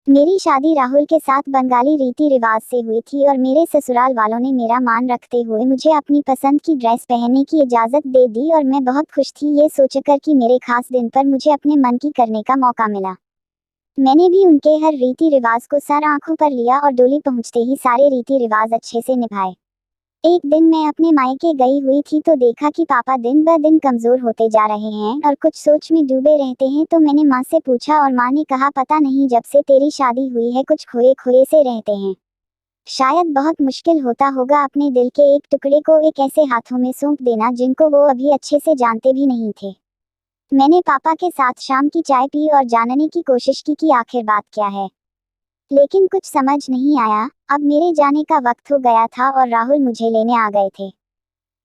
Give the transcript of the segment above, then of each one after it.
मेरी शादी राहुल के साथ बंगाली रीति रिवाज से हुई थी और मेरे ससुराल वालों ने मेरा मान रखते हुए मुझे अपनी पसंद की ड्रेस पहनने की इजाज़त दे दी और मैं बहुत खुश थी ये सोचकर कि मेरे खास दिन पर मुझे अपने मन की करने का मौका मिला। मैंने भी उनके हर रीति रिवाज को सर आंखों पर लिया और डोली पहुंचते ही सारे रीति रिवाज अच्छे से निभाए। एक दिन मैं अपने मायके गई हुई थी तो देखा कि पापा दिन ब दिन कमजोर होते जा रहे हैं और कुछ सोच में डूबे रहते हैं तो मैंने माँ से पूछा और माँ ने कहा पता नहीं जब से तेरी शादी हुई है कुछ खोए खोए से रहते हैं। शायद बहुत मुश्किल होता होगा अपने दिल के एक टुकड़े को एक ऐसे हाथों में सौंप देना जिनको वो अभी अच्छे से जानते भी नहीं थे। मैंने पापा के साथ शाम की चाय पी और जानने की कोशिश की कि आखिर बात क्या है, लेकिन कुछ समझ नहीं आया। अब मेरे जाने का वक्त हो गया था और राहुल मुझे लेने आ गए थे।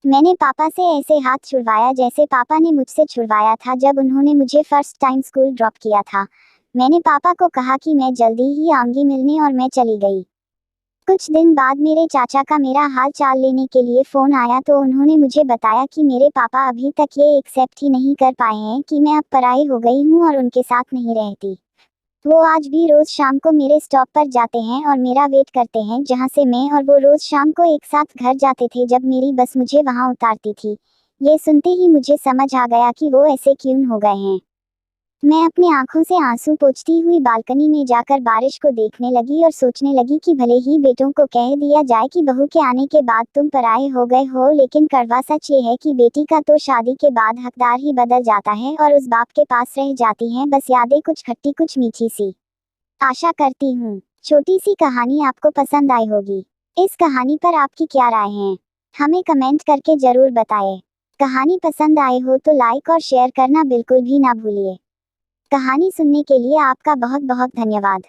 मैंने पापा से ऐसे हाथ छुड़वाया जैसे पापा ने मुझसे छुड़वाया था जब उन्होंने मुझे फर्स्ट टाइम स्कूल ड्रॉप किया था। मैंने पापा को कहा कि मैं जल्दी ही आऊंगी मिलने और मैं चली गई। कुछ दिन बाद मेरे चाचा का मेरा हाल चाल लेने के लिए फ़ोन आया तो उन्होंने मुझे बताया कि मेरे पापा अभी तक ये एक्सेप्ट ही नहीं कर पाए हैं कि मैं अब पराई हो गई हूँ और उनके साथ नहीं रहती। वो आज भी रोज शाम को मेरे स्टॉप पर जाते हैं और मेरा वेट करते हैं जहाँ से मैं और वो रोज शाम को एक साथ घर जाते थे जब मेरी बस मुझे वहाँ उतारती थी। ये सुनते ही मुझे समझ आ गया कि वो ऐसे क्यों हो गए हैं। मैं अपनी आंखों से आंसू पोंछती हुई बालकनी में जाकर बारिश को देखने लगी और सोचने लगी कि भले ही बेटों को कह दिया जाए कि बहू के आने के बाद तुम पराये हो गए हो, लेकिन कड़वा सच ये है कि बेटी का तो शादी के बाद हकदार ही बदल जाता है और उस बाप के पास रह जाती हैं बस यादें, कुछ खट्टी कुछ मीठी सी। आशा करती हूँ छोटी सी कहानी आपको पसंद आई होगी। इस कहानी पर आपकी क्या राय है, हमें कमेंट करके जरूर बताएं। कहानी पसंद आए हो तो लाइक और शेयर करना बिल्कुल भी ना भूलिए। कहानी सुनने के लिए आपका बहुत बहुत धन्यवाद।